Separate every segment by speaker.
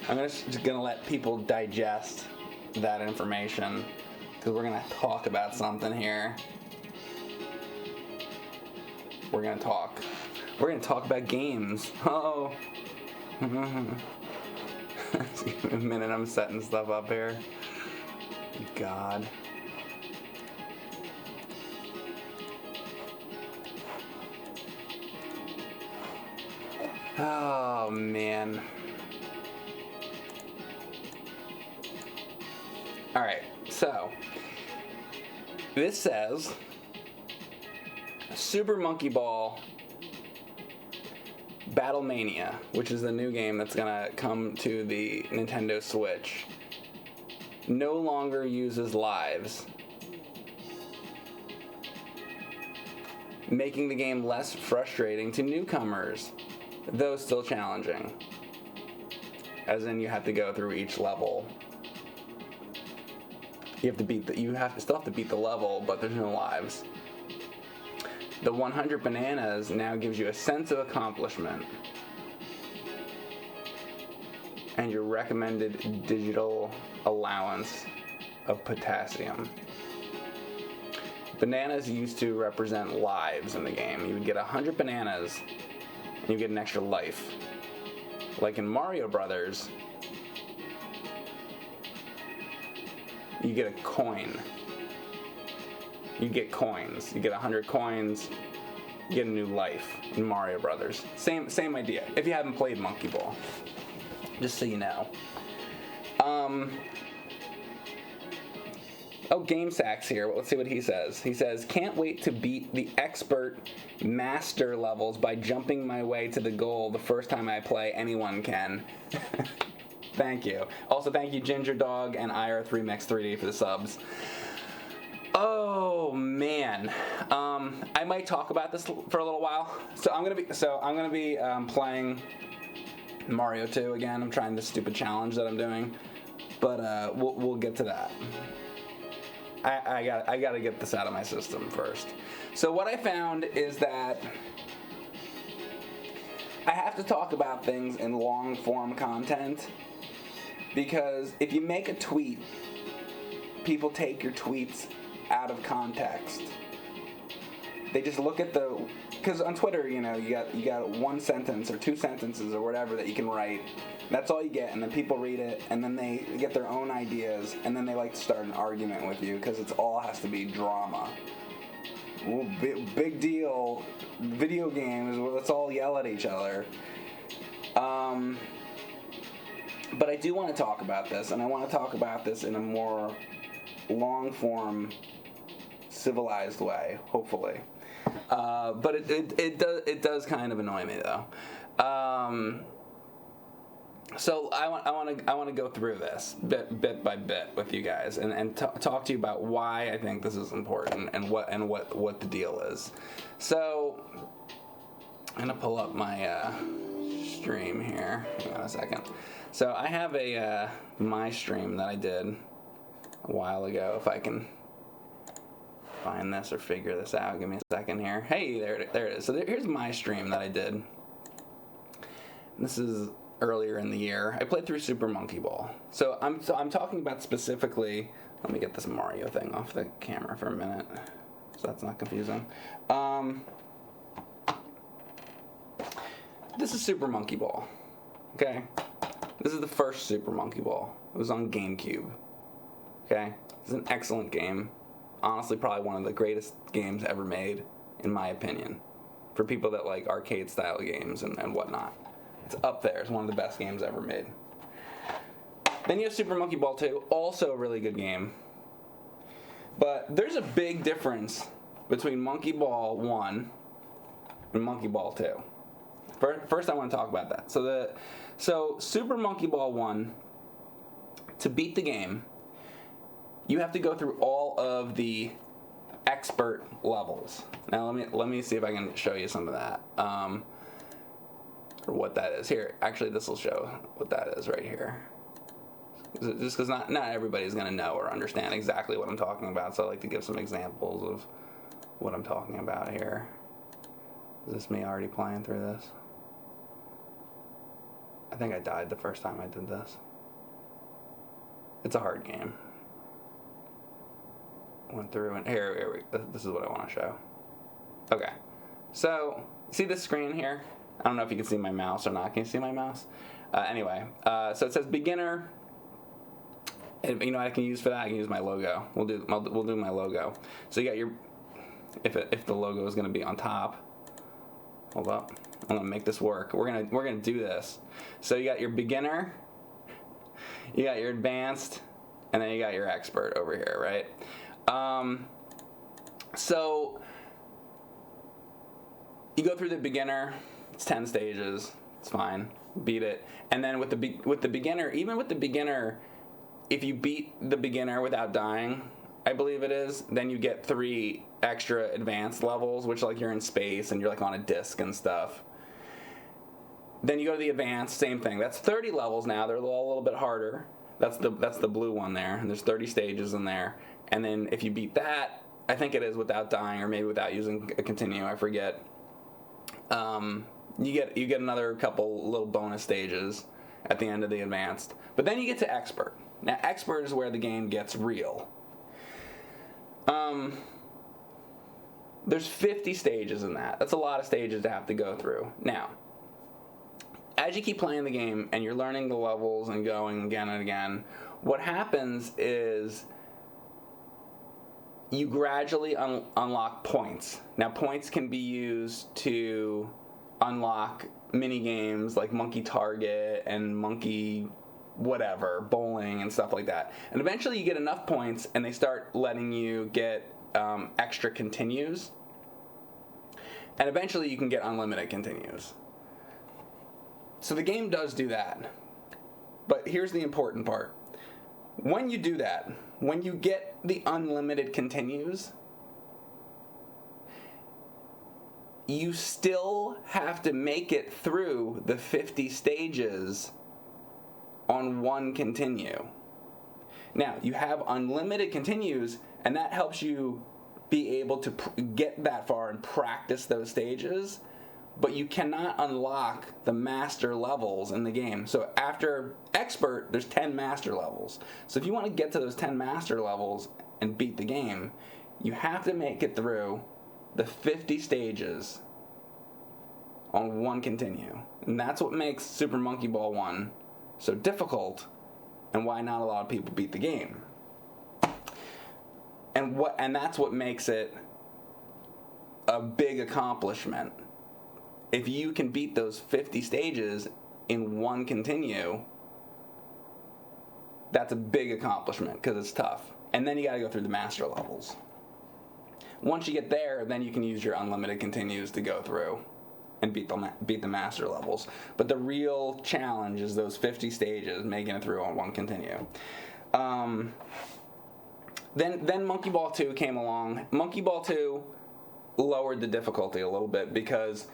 Speaker 1: I'm just gonna let people digest that information because we're gonna talk about something here. We're gonna talk about games. Oh. A minute, I'm setting stuff up here. God. Oh, man. Alright, so this says Super Monkey Ball Battle Mania, which is the new game that's gonna come to the Nintendo Switch, no longer uses lives, making the game less frustrating to newcomers, though still challenging. As in, you have to go through each level. You still have to beat the level, but there's no lives. The 100 bananas now gives you a sense of accomplishment and your recommended digital allowance of potassium. Bananas used to represent lives in the game. You would get 100 bananas and you get an extra life. Like in Mario Brothers, you get a coin. You get coins. You get 100 coins. You get a new life in Mario Brothers. Same idea. If you haven't played Monkey Ball, just so you know. Oh, Game Sack's here. Let's see what he says. He says, can't wait to beat the expert master levels by jumping my way to the goal the first time I play. Anyone can. Thank you. Also, thank you Ginger Dog and IR3Mix3D for the subs. Oh man, I might talk about this for a little while. So I'm gonna be playing Mario 2 again. I'm trying this stupid challenge that I'm doing, but we'll get to that. I gotta get this out of my system first. So what I found is that I have to talk about things in long form content because if you make a tweet, people take your tweets out of context. They just look at because on Twitter, you got one sentence or two sentences or whatever that you can write. That's all you get, and then people read it, and then they get their own ideas, and then they like to start an argument with you because it all has to be drama. Well, big deal. Video games, let's all yell at each other. But I do want to talk about this, and I want to talk about this in a more long-form, civilized way, hopefully. But it does kind of annoy me though. So I want to go through this bit by bit with you guys and talk to you about why I think this is important and what the deal is. So I'm gonna pull up my stream here. Hang on a second. So I have a my stream that I did a while ago. If I can find this or figure this out, give me a second here. Hey, there it is. So here's my stream that I did. This is earlier in the year. I played through Super Monkey Ball. So I'm talking about specifically. Let me get this Mario thing off the camera for a minute, so that's not confusing. This is Super Monkey Ball. Okay, this is the first Super Monkey Ball. It was on GameCube. Okay, it's an excellent game. Honestly, probably one of the greatest games ever made, in my opinion, for people that like arcade-style games and whatnot. It's up there. It's one of the best games ever made. Then you have Super Monkey Ball 2, also a really good game. But there's a big difference between Monkey Ball 1 and Monkey Ball 2. First I want to talk about that. So Super Monkey Ball 1, to beat the game, you have to go through all of the expert levels. Now let me see if I can show you some of that. Or what that is. Here, actually this will show what that is right here. Just because not everybody's going to know or understand exactly what I'm talking about, so I like to give some examples of what I'm talking about here. Is this me already playing through this? I think I died the first time I did this. It's a hard game. Went through and here this is what I want to show. Okay, so see this screen here? I don't know if you can see my mouse or not. Can you see my mouse? Anyway, so it says beginner. And, you know what I can use for that? I can use my logo. We'll do my logo. So you got your, if the logo is going to be on top. Hold up. I'm going to make this work. We're gonna do this. So you got your beginner, you got your advanced, and then you got your expert over here, right? So you go through the beginner. It's 10 stages. It's fine. Beat it. And then with the beginner, even with the beginner, if you beat the beginner without dying, I believe it is, then you get 3 extra advanced levels, which like you're in space and you're like on a disc and stuff. Then you go to the advanced, same thing. That's 30 levels now. They're all a little bit harder. That's the blue one there, and there's 30 stages in there. And then if you beat that, I think it is without dying or maybe without using a continue, I forget. You get another couple little bonus stages at the end of the advanced. But then you get to expert. Now expert is where the game gets real. There's 50 stages in that. That's a lot of stages to have to go through. Now, as you keep playing the game and you're learning the levels and going again and again, what happens is you gradually unlock points. Now, points can be used to unlock mini games like Monkey Target and Monkey whatever, bowling and stuff like that. And eventually you get enough points and they start letting you get extra continues. And eventually you can get unlimited continues. So the game does do that. But here's the important part. When you do that, when you get the unlimited continues, you still have to make it through the 50 stages on one continue. Now, you have unlimited continues, and that helps you be able to get that far and practice those stages, but you cannot unlock the master levels in the game. So after expert, there's 10 master levels. So if you want to get to those 10 master levels and beat the game, you have to make it through the 50 stages on one continue. And that's what makes Super Monkey Ball 1 so difficult and why not a lot of people beat the game. And that's what makes it a big accomplishment. If you can beat those 50 stages in one continue, that's a big accomplishment because it's tough. And then you got to go through the master levels. Once you get there, then you can use your unlimited continues to go through and beat the master levels. But the real challenge is those 50 stages, making it through on one continue. Then Monkey Ball 2 came along. Monkey Ball 2 lowered the difficulty a little bit because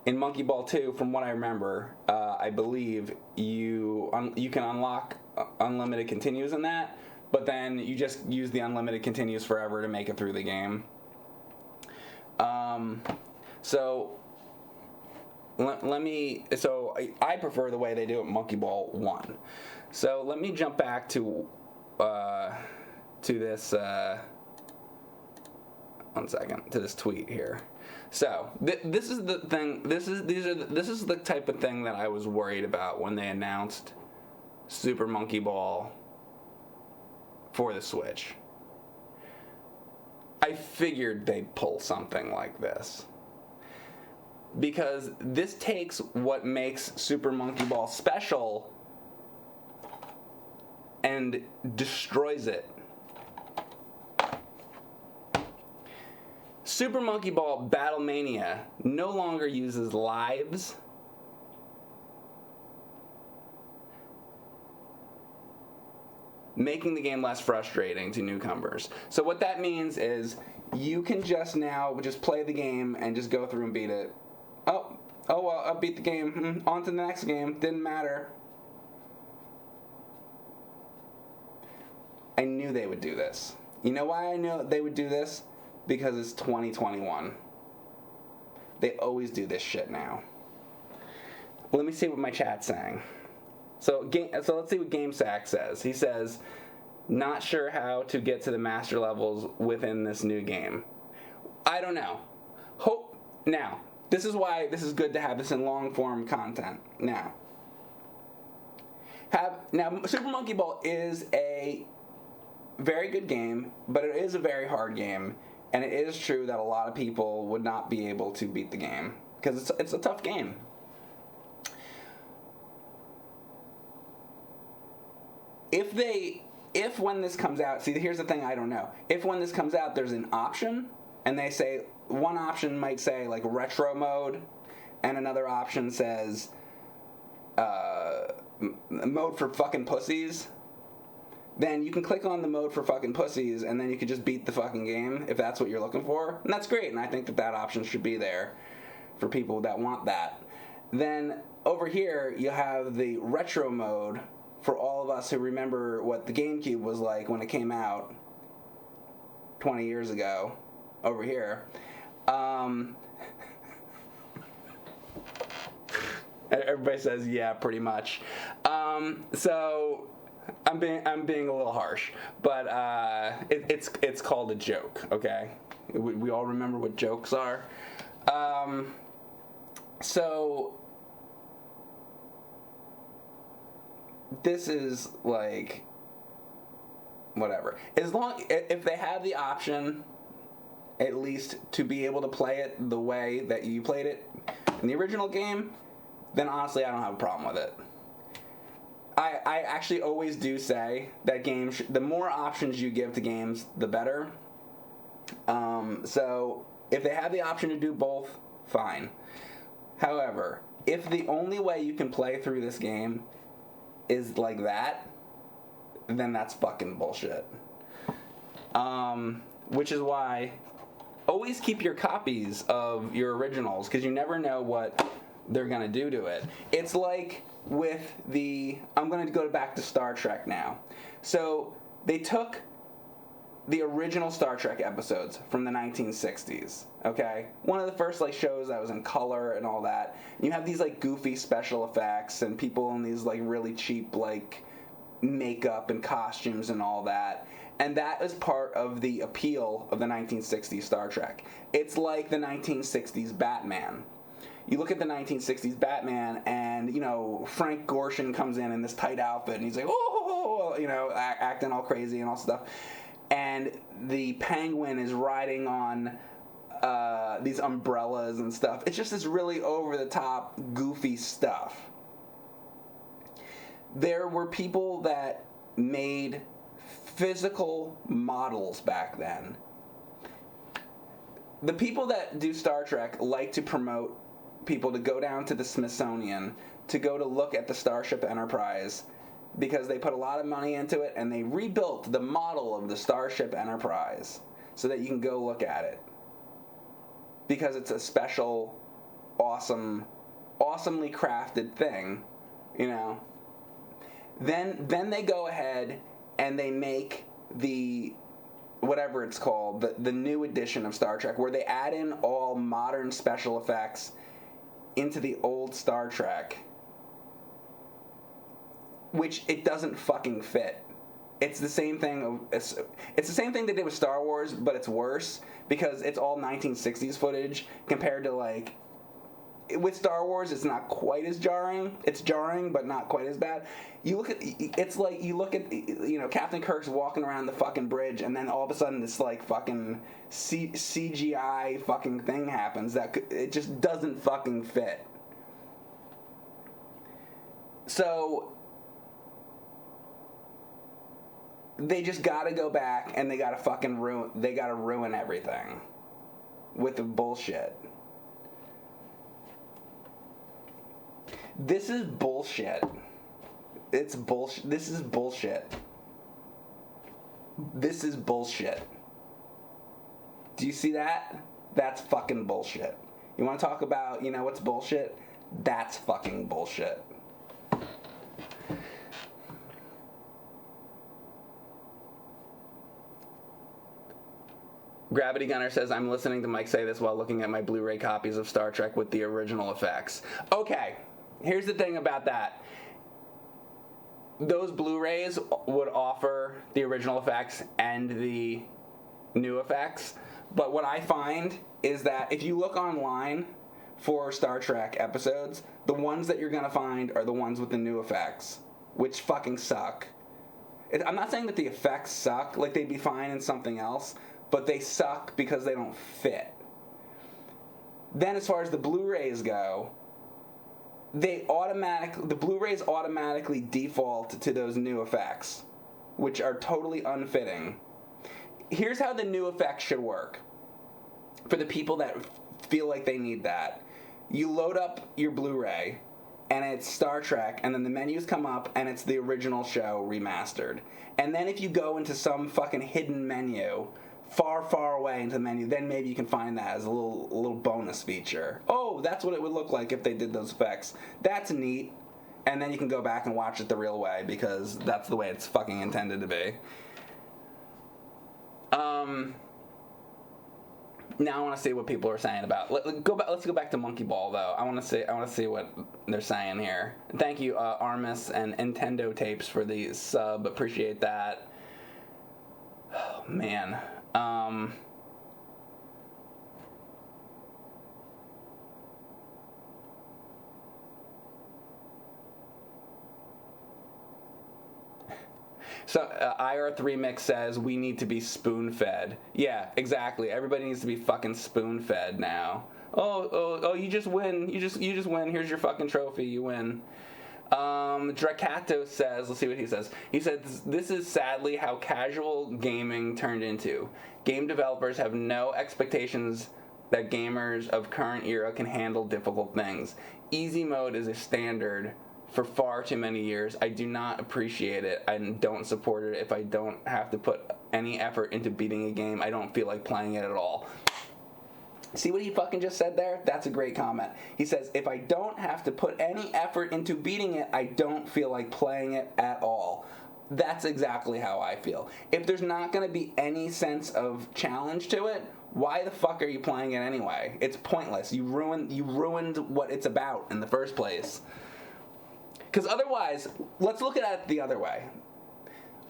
Speaker 1: in Monkey Ball 2, from what I remember, I believe you can unlock unlimited continues in that, but then you just use the unlimited continues forever to make it through the game. So I prefer the way they do it in Monkey Ball 1. So let me jump back to this. One second, to this tweet here. So this is the thing. This is the type of thing that I was worried about when they announced Super Monkey Ball for the Switch. I figured they'd pull something like this. Because this takes what makes Super Monkey Ball special and destroys it. Super Monkey Ball Battle Mania no longer uses lives, making the game less frustrating to newcomers. So what that means is you can just play the game and just go through and beat it. Oh well, I beat the game. On to the next game. Didn't matter. I knew they would do this. You know why I knew they would do this? Because it's 2021. They always do this shit now. Let me see what my chat's saying. So let's see what GameSack says. He says, not sure how to get to the master levels within this new game. I don't know. Now, this is why this is good to have this in long-form content. Now, Super Monkey Ball is a very good game, but it is a very hard game, and it is true that a lot of people would not be able to beat the game because it's a tough game. If when this comes out, see, here's the thing I don't know. If when this comes out, there's an option, and they say, one option might say, like, retro mode, and another option says, mode for fucking pussies, then you can click on the mode for fucking pussies, and then you can just beat the fucking game, if that's what you're looking for. And that's great, and I think that option should be there for people that want that. Then, over here, you have the retro mode, for all of us who remember what the GameCube was like when it came out 20 years ago, over here. Everybody says, yeah, pretty much. So I'm being a little harsh, but it's called a joke, okay? We all remember what jokes are. So this is like whatever. If they have the option, at least to be able to play it the way that you played it in the original game, then honestly I don't have a problem with it. I actually always do say that games, the more options you give to games, the better. So if they have the option to do both, fine. However, if the only way you can play through this game is like that, then that's fucking bullshit. Which is why always keep your copies of your originals, because you never know what they're going to do to it. It's like with I'm going to go back to Star Trek now. So they took the original Star Trek episodes from the 1960s, okay? One of the first like shows that was in color and all that. You have these like goofy special effects and people in these like really cheap like makeup and costumes and all that. And that is part of the appeal of the 1960s Star Trek. It's like the 1960s Batman. You look at the 1960s Batman and, you know, Frank Gorshin comes in this tight outfit and he's like, oh, you know, acting all crazy and all stuff. And the Penguin is riding on these umbrellas and stuff. It's just this really over-the-top, goofy stuff. There were people that made physical models back then. The people that do Star Trek like to promote people to go down to the Smithsonian to go to look at the Starship Enterprise, because they put a lot of money into it and they rebuilt the model of the Starship Enterprise so that you can go look at it, because it's a special, awesomely crafted thing, you know. Then they go ahead and they make the whatever it's called, the new edition of Star Trek, where they add in all modern special effects into the old Star Trek, which it doesn't fucking fit. It's the same thing. It's the same thing they did with Star Wars, but it's worse because it's all 1960s footage compared to like. With Star Wars, it's not quite as jarring. It's jarring, but not quite as bad. It's like you look at, you know, Captain Kirk's walking around the fucking bridge, and then all of a sudden this like fucking CGI fucking thing happens it just doesn't fucking fit. So they just gotta go back and they gotta fucking ruin everything with the bullshit. This is bullshit. It's bullshit. This is bullshit. This is bullshit. Do you see that? That's fucking bullshit. You want to talk about, you know, what's bullshit? That's fucking bullshit. Gravity Gunner says, I'm listening to Mike say this while looking at my Blu-ray copies of Star Trek with the original effects. Okay. Here's the thing about that. those Blu-rays would offer the original effects and the new effects. But what I find is that if you look online for Star Trek episodes, the ones that you're going to find are the ones with the new effects, which fucking suck. I'm not saying that the effects suck, like they'd be fine in something else, but they suck because they don't fit. Then as far as the Blu-rays go, the Blu-rays automatically default to those new effects, which are totally unfitting. Here's how the new effects should work. For the people that feel like they need that, you load up your Blu-ray, and it's Star Trek, and then the menus come up, and it's the original show remastered. And then if you go into some fucking hidden menu, far, far away into the menu, then maybe you can find that as a little bonus feature. Oh, that's what it would look like if they did those effects. That's neat. And then you can go back and watch it the real way, because that's the way it's fucking intended to be. Now I want to see what people are saying about. Let's go back to Monkey Ball though. I want to see what they're saying here. Thank you, Armis and Nintendo Tapes for the sub. Appreciate that. Oh, man. So IR3 Mix says we need to be spoon-fed. Yeah, exactly. Everybody needs to be fucking spoon-fed now. Oh, you just win. You just win. Here's your fucking trophy. You win. Dracato says, let's see what he says. He says, this is sadly how casual gaming turned into. Game developers have no expectations that gamers of current era can handle difficult things. Easy mode is a standard for far too many years. I do not appreciate it. I don't support it. If I don't have to put any effort into beating a game, I don't feel like playing it at all. See what he fucking just said there? That's a great comment. He says, if I don't have to put any effort into beating it, I don't feel like playing it at all. That's exactly how I feel. If there's not going to be any sense of challenge to it, why the fuck are you playing it anyway? It's pointless. You ruined what it's about in the first place. Because otherwise, let's look at it the other way.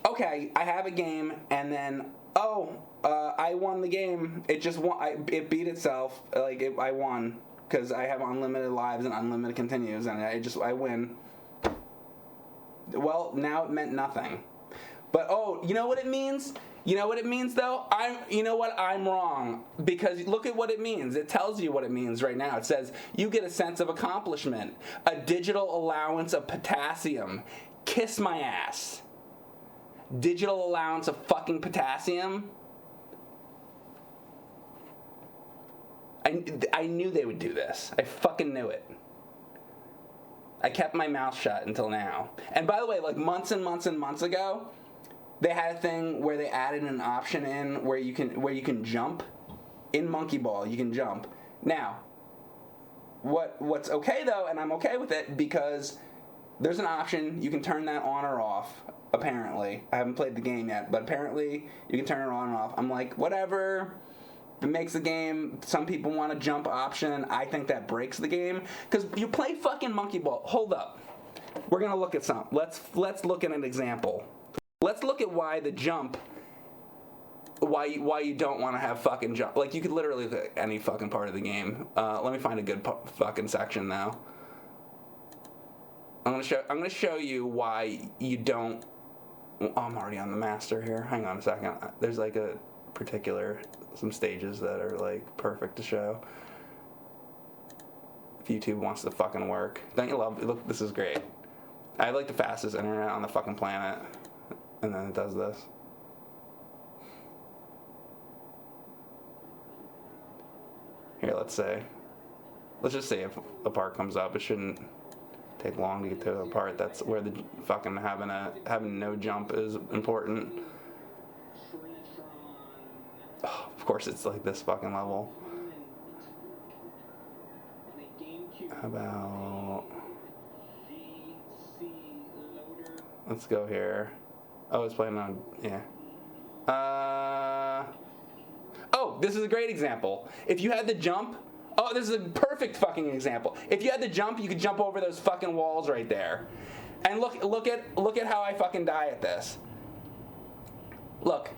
Speaker 1: Okay, I have a game, and then, I won the game. It just won. It beat itself. I won because I have unlimited lives and unlimited continues, and I win. Well, now it meant nothing. But you know what it means? You know what it means though? I'm wrong, because look at what it means. It tells you what it means right now. It says you get a sense of accomplishment, a digital allowance of potassium. Kiss my ass. Digital allowance of fucking potassium. I knew they would do this. I fucking knew it. I kept my mouth shut until now. And by the way, like months and months and months ago, they had a thing where they added an option in where you can jump. In Monkey Ball, you can jump. Now, what's okay though, and I'm okay with it, because there's an option, you can turn that on or off, apparently. I haven't played the game yet, but apparently you can turn it on and off. I'm like, whatever. It makes the game, some people want a jump option. I think that breaks the game. Because you play fucking Monkey Ball. Hold up. We're going to look at some. Let's look at an example. Let's look at why the jump, why you don't want to have fucking jump. Like, you could literally look at any fucking part of the game. Let me find a good fucking section now. I'm gonna show you why you don't. Oh, I'm already on the master here. Hang on a second. There's like a particular, some stages that are like perfect to show. If YouTube wants to fucking work. Don't you love it? Look, this is great. I have like the fastest internet on the fucking planet. And then it does this. Here, let's just say if a part comes up, it shouldn't take long to get to a part. That's where the fucking having no jump is important. Oh, of course it's like this fucking level. How about, let's go here. Oh, it's playing on, yeah. Oh, this is a great example. If you had the jump, this is a perfect fucking example. If you had the jump, you could jump over those fucking walls right there. And look at how I fucking die at this. Look,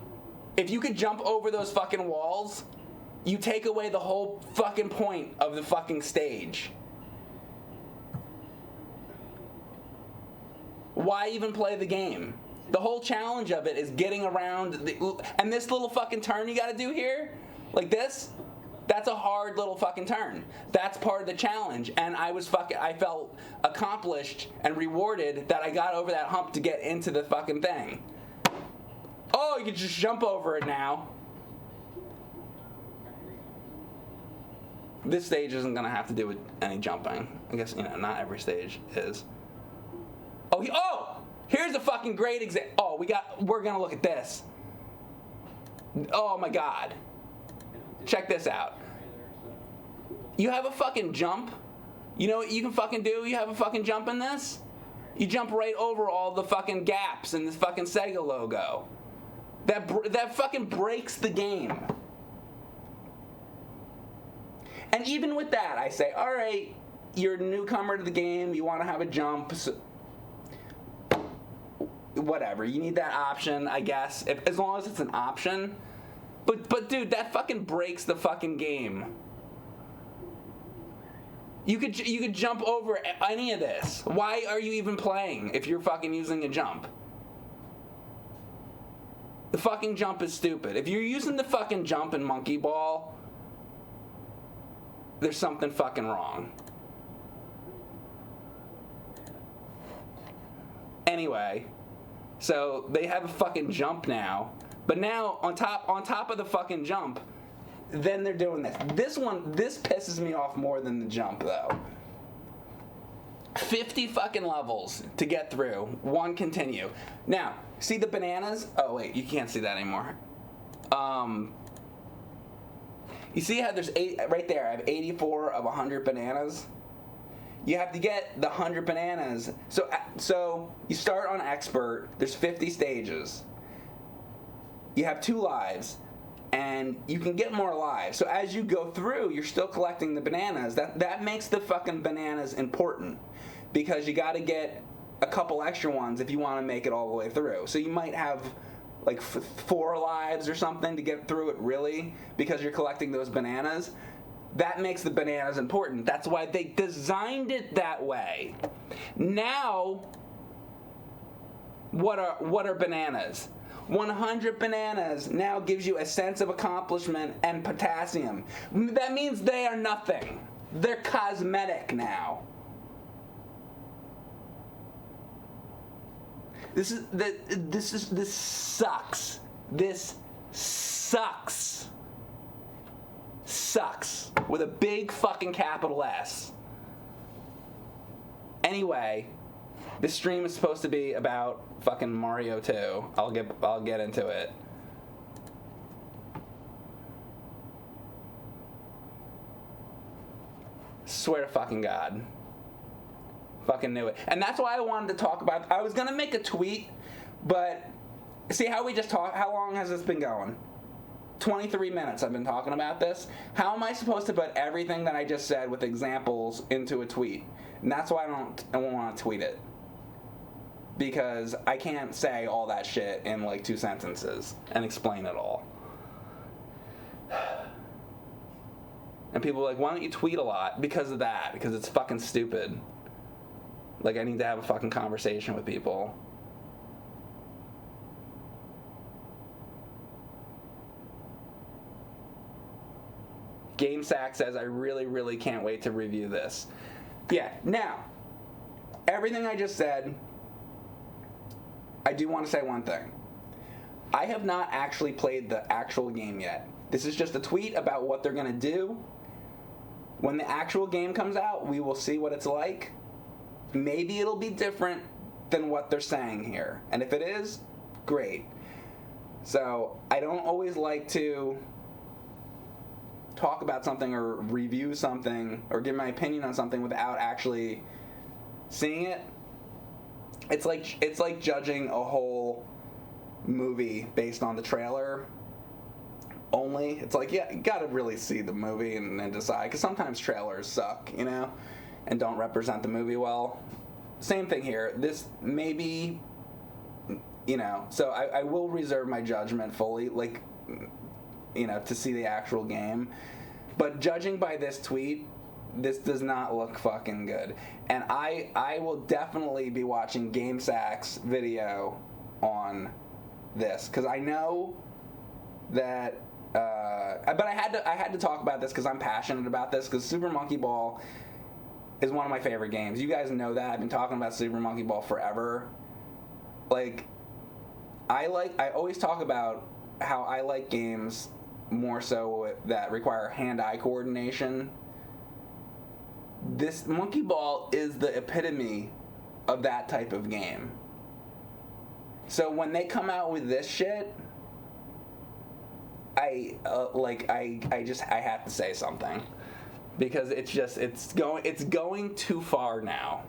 Speaker 1: if you could jump over those fucking walls, you take away the whole fucking point of the fucking stage. Why even play the game? The whole challenge of it is getting around and this little fucking turn you gotta do here, like this, that's a hard little fucking turn. That's part of the challenge, and I felt accomplished and rewarded that I got over that hump to get into the fucking thing. Oh, you can just jump over it now. This stage isn't gonna have to do with any jumping. I guess, not every stage is. Here's a fucking great example. We're gonna look at this. Oh my god. Check this out. You have a fucking jump. You know what you can fucking do? You have a fucking jump in this? You jump right over all the fucking gaps in this fucking Sega logo. That fucking breaks the game. And even with that, I say, alright, you're a newcomer to the game, you want to have a jump, so whatever, you need that option, I guess, as long as it's an option. But dude, that fucking breaks the fucking game. You could jump over any of this. Why are you even playing if you're fucking using a jump? The fucking jump is stupid. If you're using the fucking jump in Monkey Ball, there's something fucking wrong. Anyway, so they have a fucking jump now, but now on top of the fucking jump, then they're doing this. This pisses me off more than the jump though. 50 fucking levels to get through. One continue. Now, see the bananas? Oh wait, you can't see that anymore. You see how there's right there, I have 84 of 100 bananas? You have to get the 100 bananas. So you start on expert, there's 50 stages. You have 2 lives, and you can get more lives. So as you go through, you're still collecting the bananas. That makes the fucking bananas important, because you gotta get a couple extra ones if you want to make it all the way through. So you might have like 4 lives or something to get through it, really, because you're collecting those bananas. That makes the bananas important. That's why they designed it that way. Now, what are bananas? 100 bananas now gives you a sense of accomplishment and potassium. That means they are nothing. They're cosmetic now. This sucks. This sucks. Sucks. With a big fucking capital S. Anyway, this stream is supposed to be about fucking Mario 2. I'll get into it. Swear to fucking God. Fucking knew it. And that's why I wanted to talk about. I was gonna make a tweet, but see how we just talk. How long has this been going? 23 minutes I've been talking about this. How am I supposed to put everything that I just said with examples into a tweet? And that's why I won't want to tweet it. Because I can't say all that shit in like 2 sentences and explain it all. And people are like, why don't you tweet a lot? Because of that. Because it's fucking stupid. Like, I need to have a fucking conversation with people. GameSack says, I really, really can't wait to review this. Yeah, now, everything I just said, I do want to say one thing. I have not actually played the actual game yet. This is just a tweet about what they're going to do. When the actual game comes out, we will see what it's like. Maybe it'll be different than what they're saying here. And if it is, great. So, I don't always like to talk about something or review something or give my opinion on something without actually seeing it. It's like judging a whole movie based on the trailer only. It's like, yeah, you gotta really see the movie and then decide, because sometimes trailers suck, and don't represent the movie well. same thing here. This maybe, so I will reserve my judgment fully, like, to see the actual game. But judging by this tweet, this does not look fucking good. And I will definitely be watching GameSack's video on this, because I know that but I had to talk about this because I'm passionate about this, because Super Monkey Ball is one of my favorite games. You guys know that. I've been talking about Super Monkey Ball forever. Like, I always talk about how I like games more so that require hand-eye coordination. This Monkey Ball is the epitome of that type of game. So when they come out with this shit, I have to say something, because it's going too far now.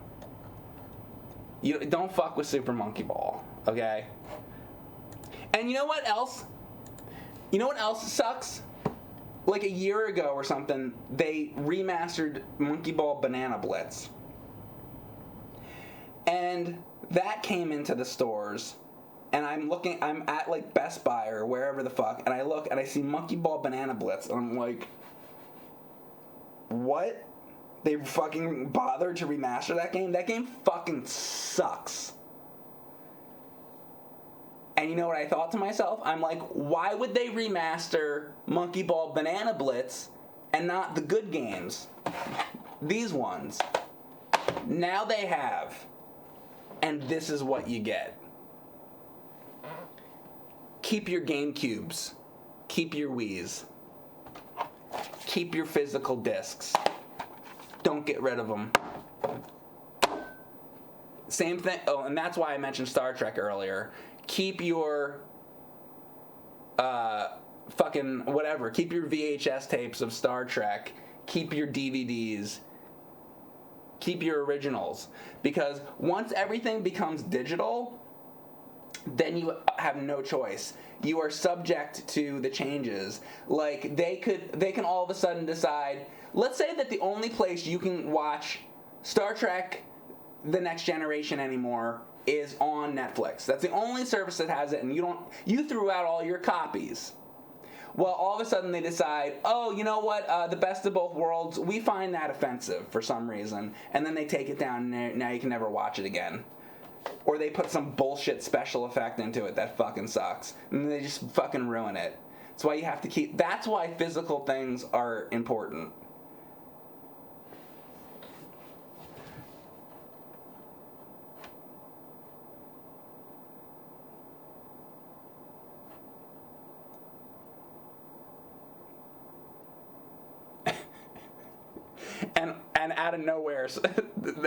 Speaker 1: You don't fuck with Super Monkey Ball, okay? And you know what else? You know what else sucks? Like a year ago or something, they remastered Monkey Ball Banana Blitz. And that came into the stores, and I'm at like Best Buy or wherever the fuck, and I look and I see Monkey Ball Banana Blitz, and I'm like, what? They fucking bothered to remaster that game? That game fucking sucks. And you know what I thought to myself? I'm like, why would they remaster Monkey Ball Banana Blitz and not the good games? These ones. Now they have. And this is what you get. Keep your GameCubes. Keep your Wiis. Keep your physical discs. Don't get rid of them. Same thing. Oh, and that's why I mentioned Star Trek earlier. Keep your fucking whatever. Keep your VHS tapes of Star Trek. Keep your DVDs. Keep your originals. Because once everything becomes digital, then you have no choice. You are subject to the changes. Like, they can all of a sudden decide, let's say that the only place you can watch Star Trek The Next Generation anymore is on Netflix. That's the only service that has it, and you threw out all your copies. Well, all of a sudden they decide, oh, you know what, the best of both worlds, we find that offensive for some reason, and then they take it down, and now you can never watch it again. Or they put some bullshit special effect into it that fucking sucks, and they just fucking ruin it. That's why you have to that's why physical things are important. And out of nowhere,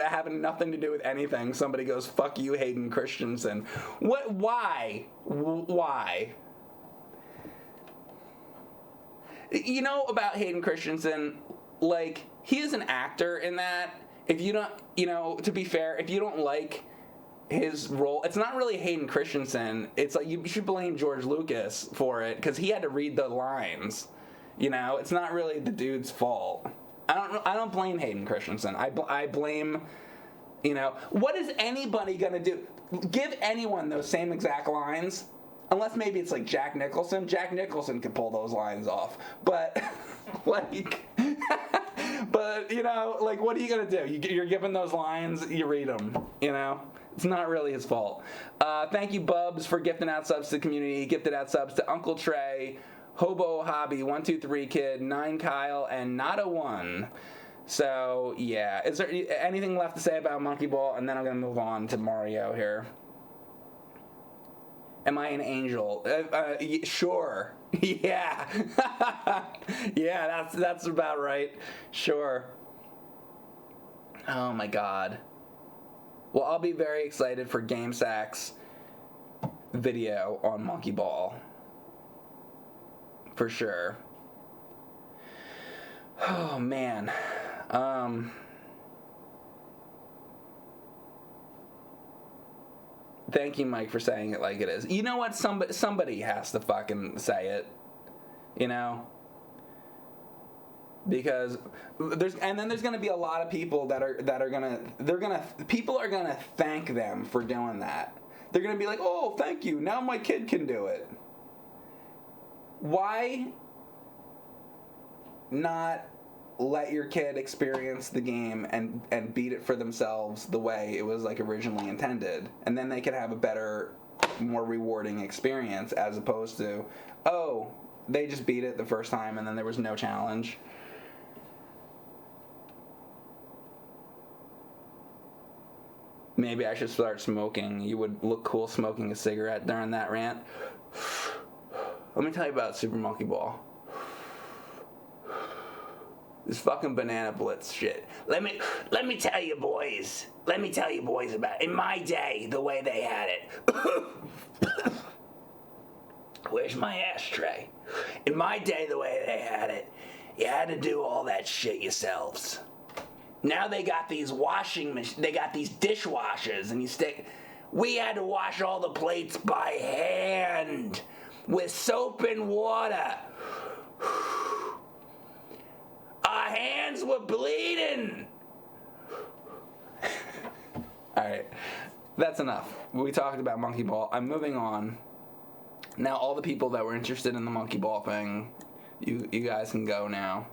Speaker 1: having nothing to do with anything, somebody goes, fuck you, Hayden Christensen. What? Why? Why? You know about Hayden Christensen, like, he is an actor in that. If you don't, to be fair, if you don't like his role, it's not really Hayden Christensen. It's like, you should blame George Lucas for it, because he had to read the lines. It's not really the dude's fault. I don't blame Hayden Christensen. I blame, what is anybody gonna do? Give anyone those same exact lines, unless maybe it's like Jack Nicholson. Jack Nicholson can pull those lines off, but like, what are you gonna do? You're given those lines, you read them. It's not really his fault. Thank you, Bubs, for gifting out subs to the community. Gifted out subs to Uncle Trey, Hobo Hobby, 123 Kid, 9 Kyle, and Not a 1. So, yeah. Is there anything left to say about Monkey Ball? And then I'm going to move on to Mario here. Am I an angel? Sure. Yeah. Yeah, that's about right. Sure. Oh, my God. Well, I'll be very excited for GameSack's video on Monkey Ball. For sure. Oh, man. Thank you, Mike, for saying it like it is. You know what? Somebody has to fucking say it. because there's gonna be a lot of people people are gonna thank them for doing that. They're gonna be like, oh, thank you, now my kid can do it. Why not let your kid experience the game and beat it for themselves the way it was like originally intended, and then they could have a better, more rewarding experience, as opposed to, oh, they just beat it the first time and then there was no challenge. Maybe I should start smoking. You would look cool smoking a cigarette during that rant. Let me tell you about Super Monkey Ball. This fucking Banana Blitz shit. Let me tell you boys. Let me tell you boys about, in my day, the way they had it. Where's my ashtray? In my day, the way they had it, you had to do all that shit yourselves. Now they got these they got these dishwashers, and we had to wash all the plates by hand with soap and water. Our hands were bleeding. Alright, that's enough. We talked about Monkey Ball. I'm moving on. Now all the people that were interested in the Monkey Ball thing, you guys can go now.